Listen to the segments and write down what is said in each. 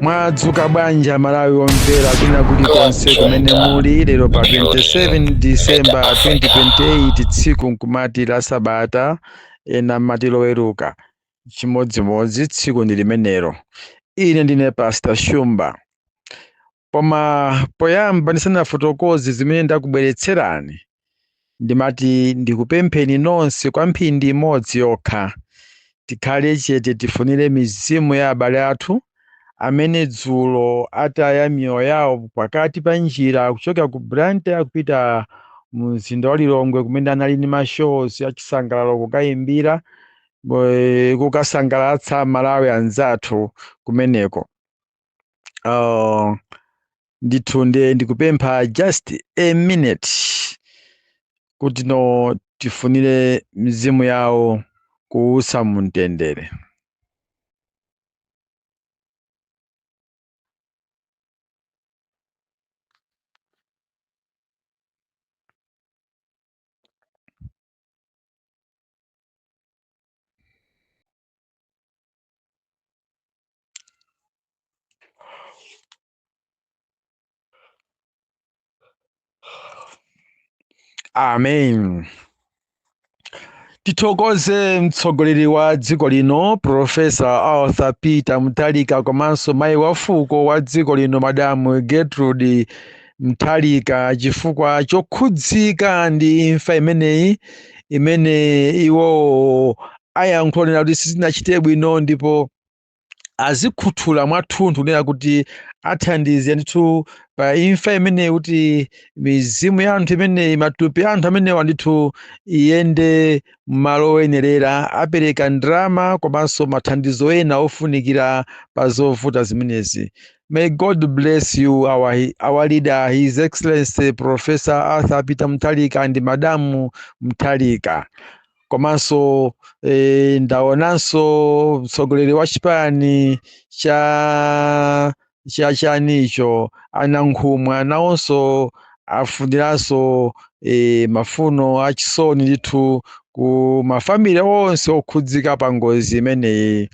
Mwadzuka bwanji Malawi omvera kwina kulikonse kumene muli lero pa 27 Disemba 2028 tsiku nkumati la Sabata ena mati loweruka chimodzimodzi tsiku ndi limenelo. Ine ndine Pastor Shumba. Koma poyamba ndisanafotokoze zimene ndakubweretserani ndimati ndikupempheni nonse kwa mphindi imodzi yokha tikhale chete tifunire mizimu ya abale athu amene dzulo ataya miyoyo yawo pakati pa njira kuchoka ku Blantyre kupita mu mzinda wa Lilongwe kumene anali ndi mashows achisangalalo kukayimbira kukasangalatsa Malawi anzathu kumeneko. Ndithu ndikupempha just a minute kuti tifunire mizimu yawo kuusa mumtendere. Amen. Tithokoze mtsogoleri wa dziko lino Professor Arthur Peter Mutharika komanso mayi wa fuko wa dziko lino Madamu Gertrude Mutharika chifukwa chokhudzika ndi imfa imeneyi imene iwo ayankhulira kuti sizinachite bwino ndipo azikhuthula mwathunthu kunena kuti athandize ndithu pa imfa imeneyi kuti mizimu ya anthu imeneyi matupi ya anthu amenewa ndithu iyende m'malo oyenerera, apereka ndalama komanso mathandizo ena ofunikira pa zovuta zimenezi. May God bless you, our leader, His Excellency Professor Arthur Peter Mutharika and Madamu Mutharika. Komanso ndaonanso mtsogoleri wa chipani chanicho anankhumwa nawonso afuniranso mafuno achisoni ndithu ku mafamili onse okhudzika pa ngozi imeneyi.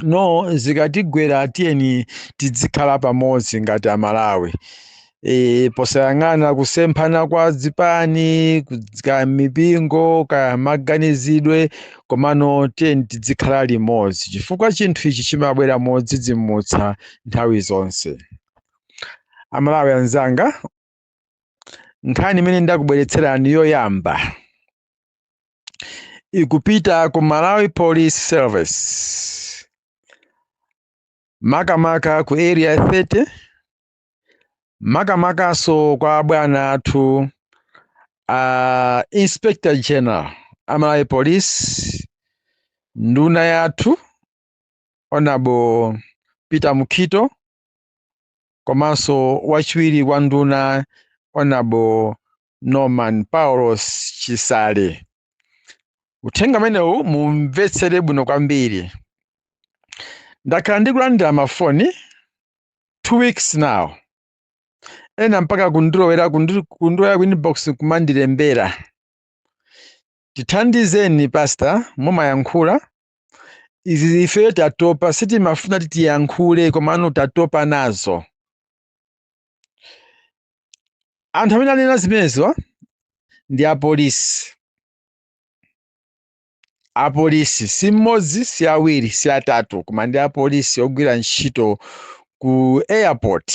No zikatigwera tiyeni tizikhala pamodzi ngati Amalawi. Posayang'ana kusemphana kwa zipani ka mipingo ka maganizidwe komano tiyeni tizikhala limodzi chifukwa chinthu ichi chimabwera modzidzimutsa nthawi zonse. Amalawi anzanga, nkhani imene ndakubweretserani yoyamba ikupita ku Malawi Police Service makamaka ku area 30 makamakaso kwa bwana athu Inspector General Malawi Police, nduna yathu Honorable Peter Mukhito komanso wachiwiri wa nduna Honorable Norman Paulos Chisale. Uthenga umenewu mumvetsere bwino kwambiri. Ndakhala ndikulandira mafoni 2 weeks now. Ena mpaka kundilowera ku inbox kumandilembera. Tithandizeni pastor mumayankhula. Izi ife tatopa sitimafuna titiyankhule komano tatopa nazo. Anthu amene anena zimenezo ndi apolisi. Apolisi si mmodzi si awiri si atatu koma ndi apolisi ogwira ntchito ku airport.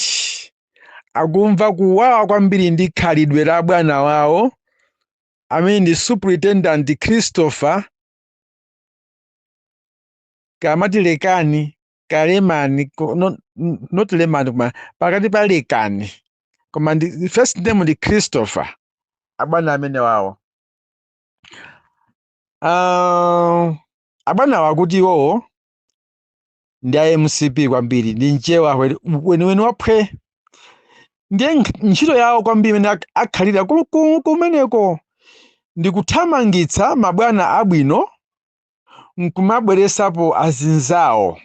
Akumva kuwawa kwambiri ndi khalidwe la bwana wawo amene ndi Superintendent Christopher kamati Lekani Kalemani not Lemani koma pakati pa Lekani koma ndi first name ndi Christopher abwana amene wawo. Abwana wakuti iwowo ndi MCP kwambiri ndi nchewa weniweni waphwe. Ndiye ntchito yawo kwambiri imene akhalira kumeneko ndi kuthamangitsa mabwana abwino nkumabweresapo azinzawo.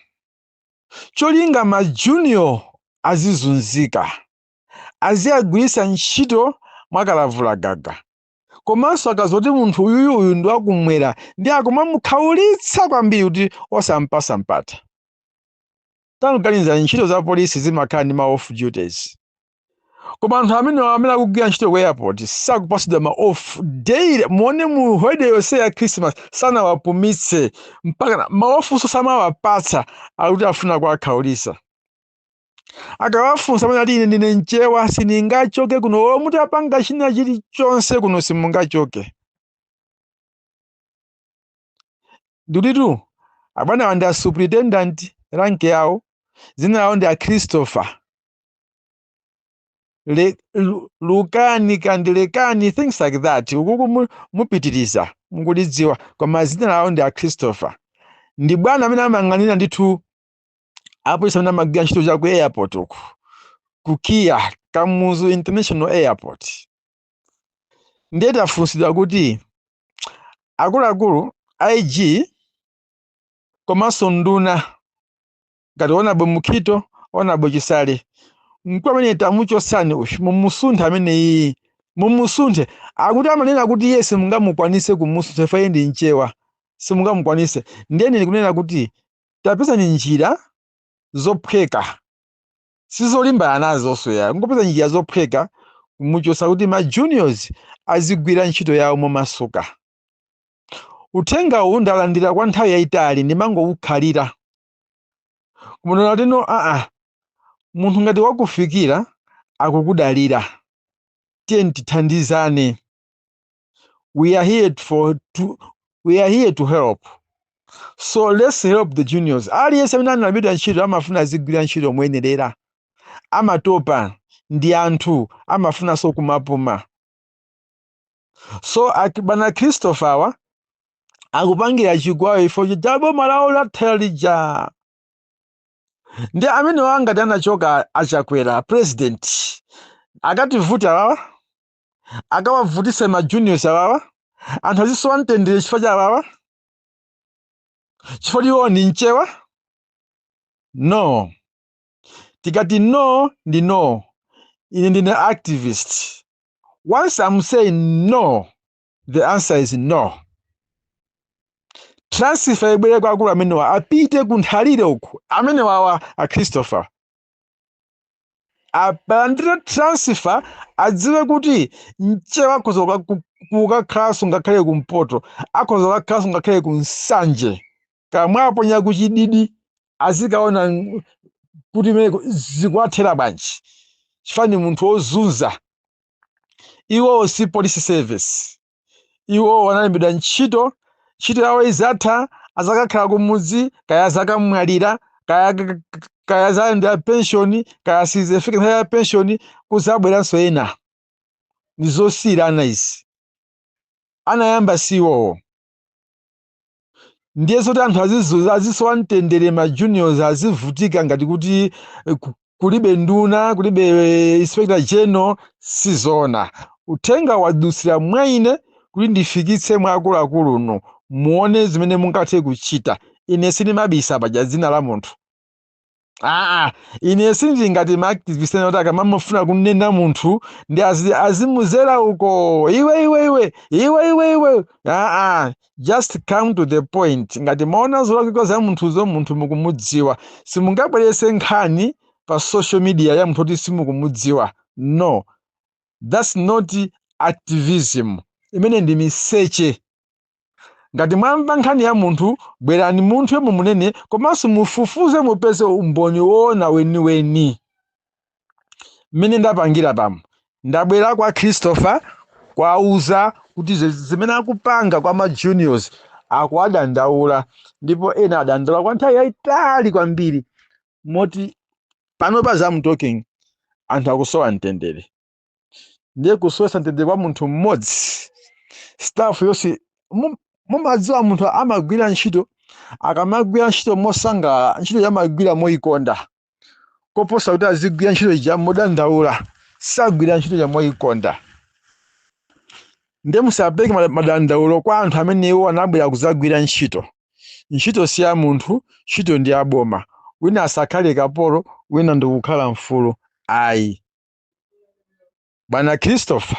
Cholinga ma junior azizunzika, aziyagwirisa ntchito mwakalavulagaga. Komanso akazoti munthu uyu ndi wakumwera ndi akumamukhaulitsa kwambiri kuti osampasa mpata. taganiza ntchito za polisi zimakhala ndi ma off duties, koma anthu amene akugwira ntchito ku airport sakupasidwa ma off daily. Muone mu holiday yonse ya Christmas sanawapumitse mpaka ma off samawapatsa, akuti afuna kuwakhawulitsa. Akawafunsa amene ati ine ndine mchewa sindingachoke kuno, mutapanga china chilichonse kuno simungachoke. Ndutitu abwana wandi a superintendent rank yawo zina lawo ndi a Christopher Lukani kandi Lekani, things like that. Ukuku mupitiriza mukulidziwa, koma zina lawo ndi a Christopher. Ndi bwana amene amang'anira ndithu apolisi amene amagwira ntchito za ku airport uku ku Kia Kamuzu International Airport. Ndiye tafunsidwa kuti akuluakulu IG komanso nduna ngati Honorable Mukhito, Honorable Chisale, mkulu amene tamuchosani uyu mumusunthe ameneyi, mumusunthe. Akuti amanena kuti iye simungamukwanise kumusuntha ife ndi mchewa, simungamukwanise. Ndiye ndikunena kuti tapeza njira zophweka sizolimbana nazo soya, ngopeza njira zophweka kumuchosa kuti ma juniors azigwira ntchito yawo momasuka. Uthenga uwu ndalandira kwa nthawi yayitali ndimangowukhalira. Kumunena tino munthu ngati wakufikira akukudalira, tiye tithandizane. We are here to help. So let's help the juniors. Aliyense amene analandira ntchito amafuna azigwira ntchito moyenerera, amatopa ndi anthu amafunanso kumapuma. So bana Christopher wa akupangira chigwawo ifo jabo malawo la telija. Ndi amene wangati anachoka achakwera president akativuta wawa, akawavutise ma juniors wawa, anthu azisowa mtendere chifukwa cha wawa, chifukwa iwo ndi mchewa. No, tikati no ndi no. Ine ndine activist. Once I'm saying no, the answer is no. Transfer ibwere kwa akulu amene wa apite kunthalire uku amene wawa a Christopher. Apandira transfer adziwe kuti mchewa akhoza kukakhalanso ngakhale kumpoto, akhoza kukakhalanso ngakhale kunsanje. Kamwapo nyakuchididi azikaona kuti meko zikwathera bwanji. Chifani munthu ozunza. Iwo si police service. Iwo wanalembedwa ntchito yawo izatha, azakakhala kumudzi, kaya zakamwalira, kaya zalandira pensioni, kaya sizifika nthawi ya pensioni, kuzabweranso ena. Ndizosiyirana izi. Anayamba siwowo. Ndiye zoti anthu azisowa mtendere ma juniors azivutika ngati kuti kulibe nduna, kulibe inspector general, sizona. Uthenga wadusira mwa ine kuti ndifikitse mwa akuluakulu uno, muone zimene mungathe kuchita. Ine sindimabisa paja dzina la munthu. Ine sindili ngati ma activist ena kuti akamafuna kunena munthu ndi azimuzera uko iwe. Just come to the point. Ngati maona zolakika za munthuzo munthu mukumudziwa. Simungabwerese nkhani pa social media ya munthu kuti simukumudziwa. No, that's not activism. Imene ndi miseche. Ngati mwamva nkhani ya munthu, bwerani munthu yemwe munene, komanso mufufuze mupeze umboni wona weni. Mene ndapangira pamo. Ndabwera kwa Christopher kwauza kuti zimene akupanga kwa ma juniors akuwadandaula, ndipo ena adandaula kwa nthawi yayitali kwambiri. Moti panopa I'm talking anthu akusowa mtendere. Ndiye kusowa mtendere kwa munthu mmodzi. Staff yonse mumadziwa munthu amagwira ntchito, akamagwira ntchito mosanga ntchito yamagwira moyikonda. Koposa kuti azigwira ntchito ija modandaula, sagwira ntchito ya moyikonda. Ndiye musapeke madandaulo kwa anthu amene iwo anabwera kuzagwira ntchito. Ntchito si ya munthu, ntchito ndi ya boma. Wina asakhale kapolo, wina ndikukhala mfulu. Ayi. Bwana Christopher,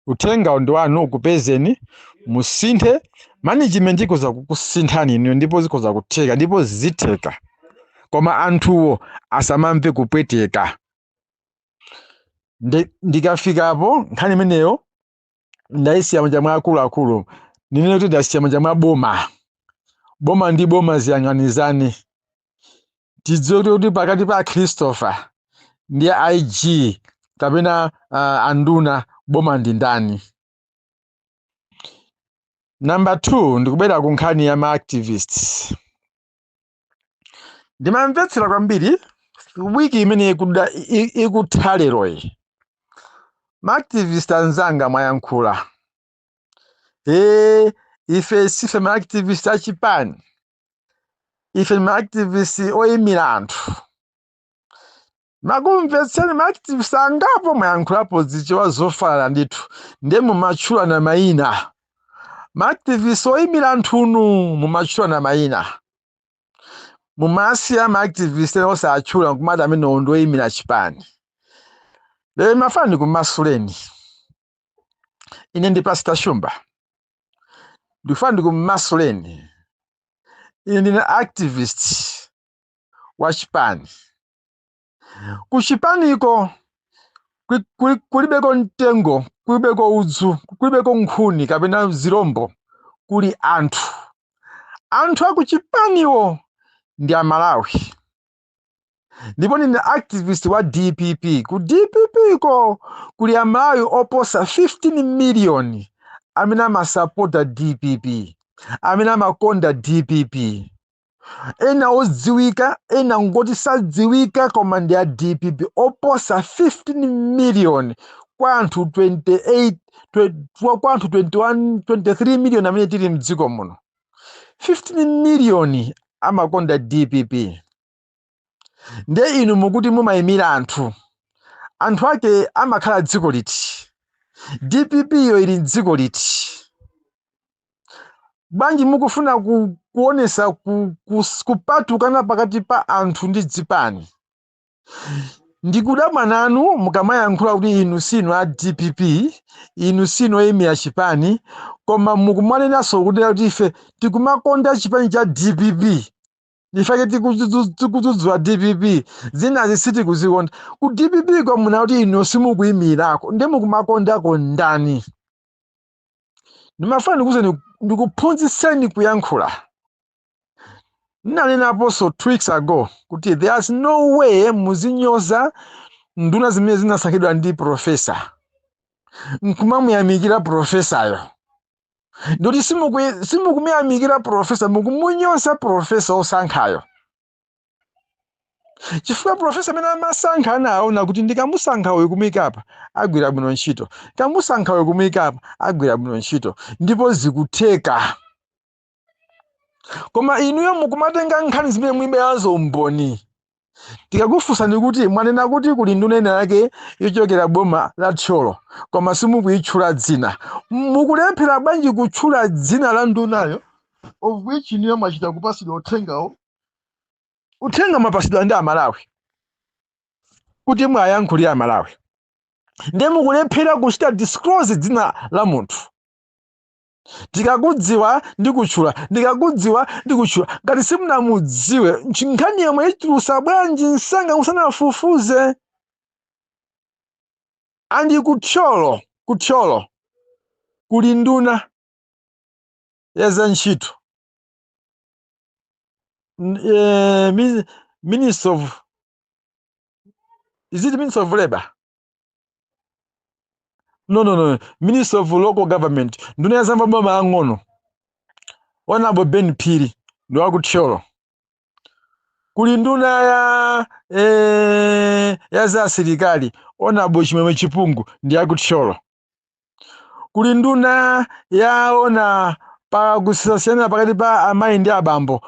uthenga ndi wanu ukupezeni, musinthe, management ikoza kukusinthani ndipo zikoza kutheka, ndipo zitheka. koma anthuwo asamamve kupweteka. Ndikafikapo nkhani imeneyo ndayisiya manja mwa akuluakulu, ndinene kuti ndasiya manja mwa boma ndi boma ziyang'anizane. Tidziwe kuti pakati pa Christopher ndi IG kapena anduna boma ndi ndani. Number 2, ndikubwera ku nkhani ya ma-activists. Ndimamvetsera kwambiri wiki imene ikutha leroyi. Ma-activist anzanga mwayankhula. Ife sife ma-activist achipani. Ife ma-activist oyimira anthu. Makumvetseni ma-activist angapo mwayankhulapo zichewa zofala ndithu. Ndiye mumatchula na mayina. Ma-activist oyimira anthunu mumatchula na mayina. Mumasiya ma-activist osatchula nkumati amene ndi oyimira chipani. Lero mafana ndikumasuleni. Ine ndi Pastor Shumba. Ndikufana ndikumasuleni. Ine ndine activist wa chipani. Ku chipaniko kulibeko mtengo, kulibeko udzu, kulibeko nkhuni kapena zirombo, kuli anthu. Anthu aku chipaniwo ndi Amalawi. Ndipo ndine activist wa DPP. Ku DPP ko kuli Amalawi oposa 15 million amene amasapota DPP, amene amakonda DPP. Ena odziwika, ena ngoti sadziwika koma ndi a DPP oposa 15 million kwa anthu 28, kwa anthu 21, 23 million amene tili mdziko muno. 15 million amakonda DPP. Ndiye inu mukuti mumayimira anthu. Anthu ake amakhala dziko liti. DPP yo ili dziko liti. Banji mukufuna kuonesa kupatukana pakati pa anthu ndi dzipani. Ndikudabwa nanu mukamayankhula kuti inu sinu a DPP, inu sinu oyimira chipani, koma mukumanenaso kuti ife tikumakonda chipani cha DPP. Nifake tikudzudzula DPP, zinazi sitikuzikonda. Ku DPP kwa muna kuti inu simukuyimirako, ndi mukumakondako ndani. Ndimafuna ndikuphunzitseni kuyankhula. Ndinanena so 2 weeks ago kuti there's no way muzinyoza nduna zimene zinasankhidwa ndi profesa. Nkumamuyamikira profesayo. Ndoti simukumuyamikira profesa, mukumunyoza profesa osankhayo. Chifukwa profesa amene amasankha anaona kuti ndikamusankha uyu kumuyikapa agwira bwino ntchito, kamusankha uyu kumuyikapa agwira bwino ntchito, ndipo zikutheka. Koma inuyo mukumatenga nkhani zimene muyibeyazo mboni. Tikakufunsani kuti mwanena kuti kuli nduna ina yake yochokera boma la Tcholo, koma simukuyitchula dzina. Mukulephera bwanji kutchula dzina la ndunayo, of which niyo mwachita kupasidwa uthengawo. Uthenga mapasidwa ndi Amalawi. Kuti mwayankhulira Amalawi. Ndiye mukulephera kuchita disclose dzina la munthu. Tikakudziwa ndikutchula, ndikakudziwa ndikutchula. Ngati simunamudziwe, nkhani yomwe ichulusa bwanji msanga musanafufuze. Andi kutcholo, kuli nduna ya za ntchito. Minister of, is it Minister of Labor? No. Minister of Local Government. Nduna ya zamba boma ang'ono. Honorable Ben Phiri, ndi wa kutcholo. Kuli nduna ya za asilikali, Honorable Chimwemwe Chipungu, ndi ya kutcholo. Kuli nduna yaona pa kusiyana pakati pa amayi ndi abambo,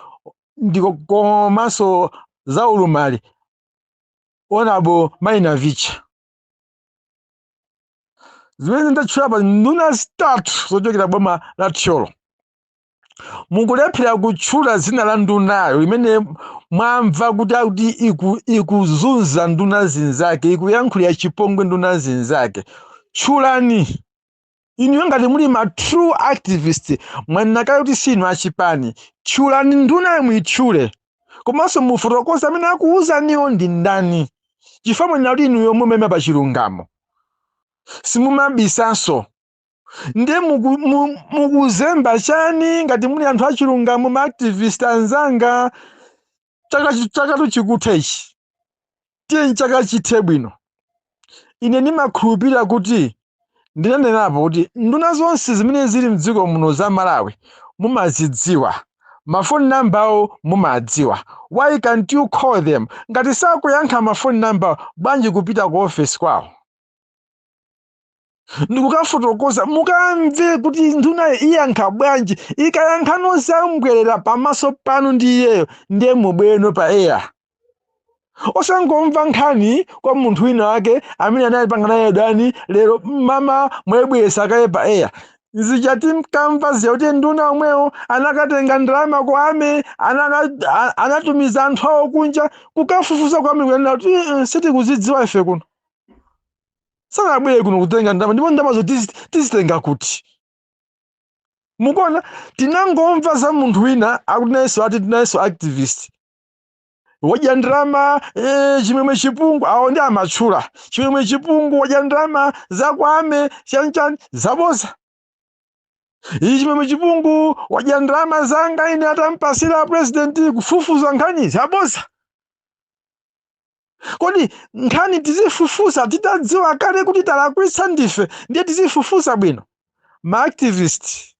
ndiko komanso za ulumali, Honorable Maina Vicha. Zimene ndatchula pa nduna zitatu zochokera boma la Tcholo. Mukulephera kutchula zina la ndunayo imene mwamva kuti ikuzunza nduna zinzake, ikuyankhulira chipongwe nduna zinzake. Tchulani. Inu ngati muli ma true activist, mwanaka kuti sinu achipani. Tchulani ndunayo muitchule. komanso mufotokoza amene akuwuzaniwo ndi ndani, chifukwa mwina kuti inuyo mumeme pa chilungamo simumabisanso. Ndiye mukuzemba chani ngati muli anthu achilungamo ma activist anzanga? Chakatu chikutha ichi tiye chaka chithe bwino. Ine ndimakhulupirira kuti ndinanenapo kuti nduna zonse zimene zili mdziko muno za Malawi mumazidziwa, mafoni namba awo mumadziwa. Why can't you call them? Ngati sakuyankha mafoni namba, bwanji kupita ku office kwawo ndikukafotokoza mukamve kuti nduna iyankha bwanji. Ikayankha nonse amubwerera pamaso panu ndi iyeyo, ndiye mubweno pa air. Osangomva nkhani kwa munthu wina wake amene anayipanga naye dani lero mama mwebwesa kaye pa air. Nzichati mkamva ziya kuti nduna omwewo anakatenga ndalama kwa ame, anatumiza anthu awo kunja kukafufuza kwa mikuyanina kuti sitikuzidziwa ife kuno. Sanabwere kuno kutenga ndalama, ndipo ndalamazo tizitenga kuti. Mukona tinangomva za munthu wina akutinenso ati tinenso activist. Wadya ndalama chimwemwe chipungu, awo ndi amatchula. Chimwemwe chipungu wadya ndalama zakwame chanchani zaboza. Ichi chimwemwe chipungu wadya ndalama zanga ine atampasira president kufufuza nkhani zaboza. Kodi nkhani tizifufuza titadziwa kale kuti talakwitsa ndife, ndiye tizifufuza bwino. Ma activist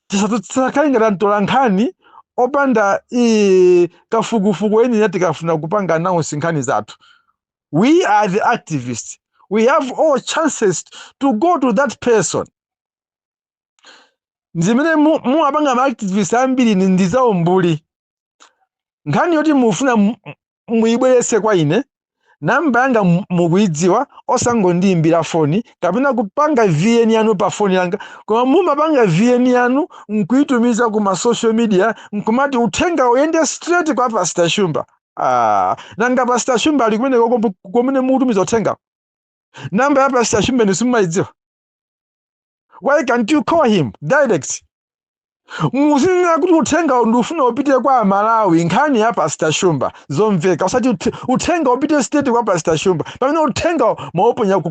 tisatsakhale ngati antola nkhani opanda kafukufuku eni tikafuna kupanga announce nkhani zathu. We are the activists. We have all chances to go to that person. Nzimene muapanga ma activists ambiri ndizawo mbuli. Nkhani yoti mufuna muibwerese kwa ine, namba yanga mukuidziwa, osangondiyimbira foni kapena kupanga VN yanu pa foni yanga. Koma mumapanga VN yanu nkuitumiza kuma social media nkumati uthenga uyende straight kwa Pastor Shumba. Nanga Pastor Shumba ali kumene mutumiza uthenga. Namba ya Pastor Shumba nisimumayidziwa. Why can't you call him direct? Muzinena kuti uthenga ndufuna upite kwa Malawi, nkhani ya Pastor Shumba zomveka. Usati uthenga upite state kwa Pastor Shumba, pamene uthenga mauponya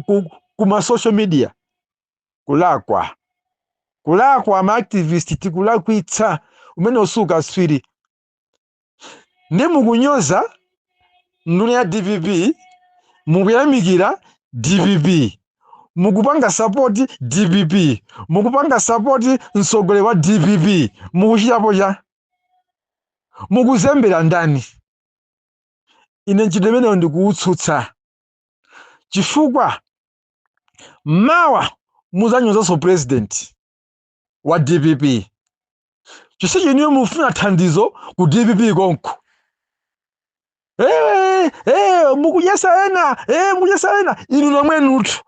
kuma social media. Kulakwa ma activist tikulakwitsa umene usuka swiri. Ndi mukunyoza nduna ya DPP, mukuyamikira DPP, mukupanga support DPP, mukupanga support mtsogoleri wa DPP, mukuchitapo cha mukuzembera ndani? Ine chidemene ndikuutsutsa chifukwa mawa muzanyozanso president wa DPP. Chiseche niyo mufuna thandizo ku DPP konko. Mukunyesa ena inu nomwe nutu.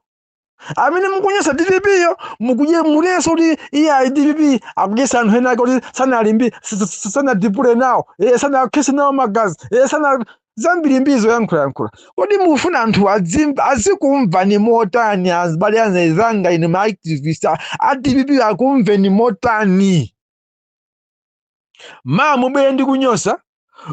Amene mukunyesa DPP yo mukuje muleso kuti iya DPP akujesa anthu ena kuti sana alimbi sana dipule nawo sana akese nawo magazi sana zambiri mbizo yankhula. Kodi mufuna anthu azikumva ni motani azibale anzanga ine ma activist a DPP akumve ni motani? Ma mubwere ndi kunyosa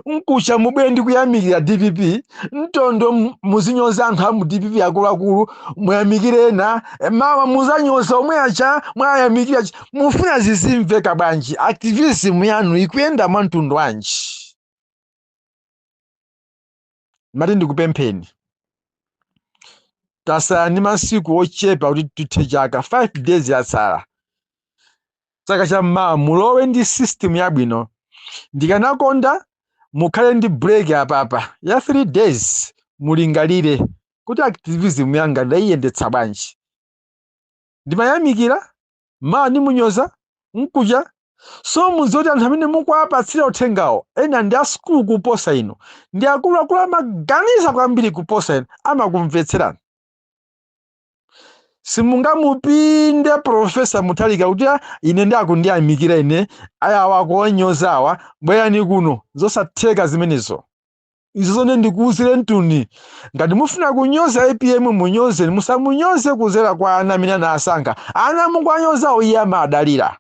nkucha mubwere ndi kuyamikira DPP, ntondo muzinyoza anthu amu DPP akuluakulu muyamikire ena, mawa muzanyoza omwe acha mwayamikira. Mufuna zizimveka bwanji? Activism yanu ikuyenda mwantundu wanji? Mati ndikupempheni, tasala ndi masiku ochepa kuti tuthe chaka 5 days yatsala. Chaka cha mmawa mulowe ndi system yabwino. Ndikanakonda mukhale ndi break apapa ya 3 days mulingalire kuti activism yanga ndayiyendetsa bwanji. Ndimayamikira ma ndi munyoza nkuja so muzoti anthu amene mukuwapatsira uthengawo ena ndi asukulu kuposa ino, ndi akuluakulu amaganiza kwambiri kuposa ino, amakumvetserani. Simungamupinde Profesa Mutharika kuti ine ndakundiyamikira ine aya wako onyozawa bwerani kuno. Zosatheka zimenezo. Izo zone ndikuwuzire ntuni. Ngati mufuna kunyoza APM munyoze, musamunyoze kuzera kwa ana amene anasankha. Ana mukuwanyozawo iye amadalira.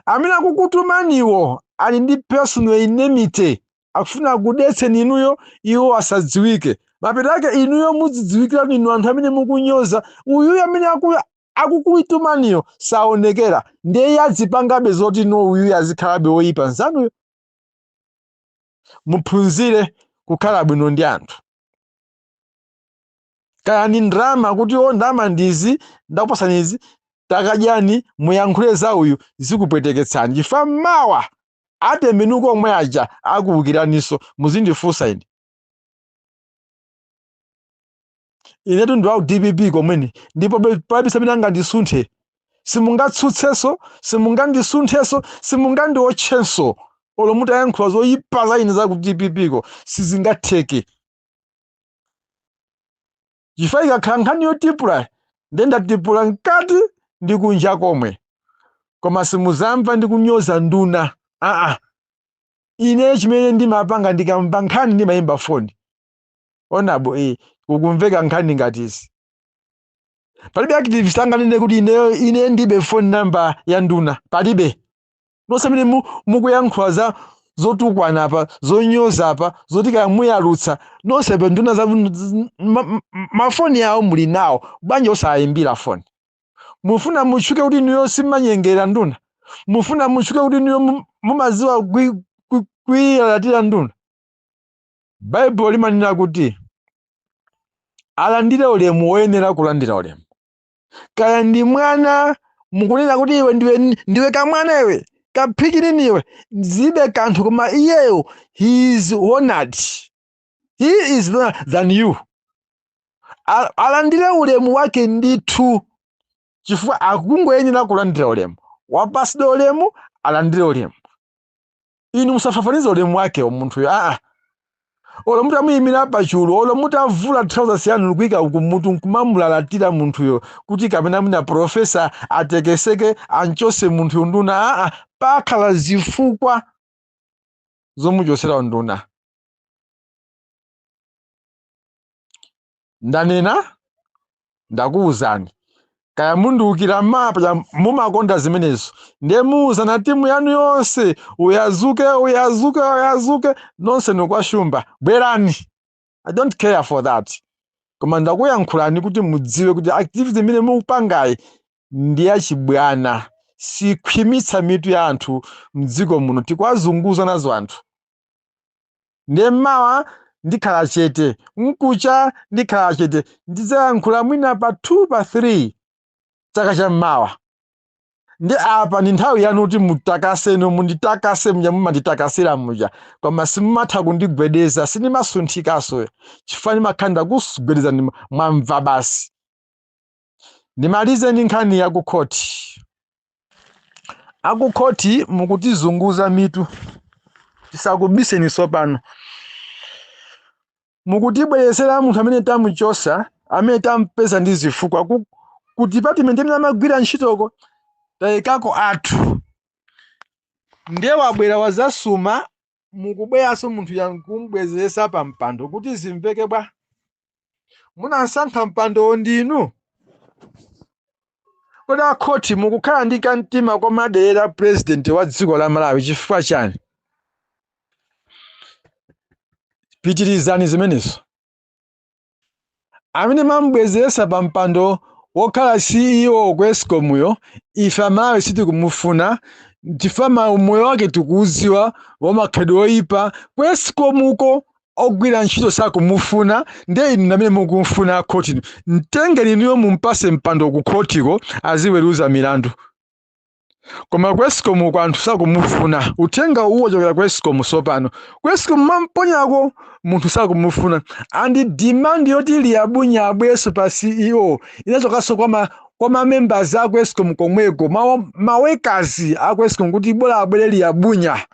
Amene akukutumaniwo ali ndi personal enmity akufuna kudetseni inuyo iwo asadziwike. Mapeto ake inuyo mudzidziwikira kuti inu anthu amene mukunyoza uyuyo amene akukuitumaniyo saonekera, ndiye adzipangabe zoti no uyuyo azikhalabe woyipa nzanuyo. Muphunzire kukhala bwino ndi anthu. Kaya ni ndrama kuti ndama ndizi ndakupasani izi takadyani muyankhule za uyu zikupweteketsani chifukwa mawa atembenuka omwe aja akuwukiraniso muzindifunsa ine. Inetu ndi wa DPP komwene ndipo palibe amene angandisunthe. Simungatsutsenso, simungandisunthenso, simungandiotchenso. Olo mutayankhula zoyipa za ine za ku DPP ko sizingatheke. Chifukwa ikakhala nkhani yotipula ndatipula mkati ndi kunja komwe. Koma simuzamva ndi kunyoza nduna. Ine chimene ndimapanga ndikamva nkhani ndimayimba foni. Onabo kukumveka nkhani ngati izi. Palibe activist anganene kuti ine ndibe phone number ya nduna. Palibe. Nonse amene mukuyankhula za zotukwana apa, zonyoza apa, zoti kaya muyalutsa, nonse nduna za mafoni yawo muli nawo, bwanji osayimbira foni. Mufuna mutchuke kuti inuyo simanyengera nduna. Mufuna mutchuke kuti inuyo mumaziwa kuyilatira nduna. Bible limanena kuti alandire ulemu woyenera kulandira ulemu. Kaya ndi mwana mukunena kuti iwe ndiwe kamwana iwe, kaphikireni iwe, zibe kanthu koma iyeyo he is honored. He is better than you. Alandire ulemu wake ndithu chifukwa akungoyenera kulandira ulemu. Wapasidwa ulemu alandire ulemu. Inu musafafanize ulemu wake omunthuyo. Olo mutamuyimira pachulu, olo mutavula trousers yanu likuika ukumutu nkumamulalatira munthuyo kuti kapena muna profesa atekeseke anchose munthuyo nduna. Pakhala zifukwa zomuchosera nduna. Ndanena ndakuwuzani. Kaya mundiukira mapa mumakonda zimenezo. Ndiye muwuzana timu yanu yonse uyazuke nonse nokwashumba. Bwerani. I don't care for that. Koma ndakuyankhulani kuti mudziwe kuti activity imene mukupangayi ndi yachibwana. Sikhwimitsa mitu ya anthu mdziko muno tikwazunguza nazo anthu. Ndiye mawa ndikhala chete, mkucha ndikhala chete, ndidzayankhula mwina pa 2 pa 3 chaka cha mawa. Ndi apa ni nthawi yanu kuti mutakase munditakase mumanditakasira muja. Koma simumatha kundigwedeza sindimasunthikaso chifukwa ndimakhanda kusugwedeza mwamva basi. Ndimalize ndi nkhani ya kukhoti. Akukhoti mukutizunguza mitu. Tisakubiseni sopano. Mukutibwezera munthu amene tamuchosa, amene tampeza ndi zifukwa ku department imene amagwira ntchitoko tayikako athu. Ndiye wabwera wazasuma mukubweranso munthu yankumbwezeresa pa mpando kuti zimveke bwa. Munasankha mpando ndinu. Kodi akhoti mukukhala ndi kamtima komadera president wa dziko la Malawi chifukwa chani? Pitirizani zimenezo. Amene mambwezeresa pa mpando wokhala CEO kwesikomuyo ife Amalawi sitikumufuna, tifama umoyo wake tikuuziwa wamakhalidwe oyipa. Kwesikomuko ogwira ntchito sakumufuna, ndiye inu amene mukumfuna khoti. Mtengeni inuyo mumpase mpando ku khotiko aziweruza milandu. Koma kwesikomuko anthu sakumufuna. Uthenga uwo chokera kwesikomu sopano. Kwesikomu mamponyako munthu sakumufuna. Andi demand yoti liyabunya abweso pa CEO inachokaso kwa members a kwesikomu komweko mawekazi a kwesikomu kuti bola abwere liyabunya.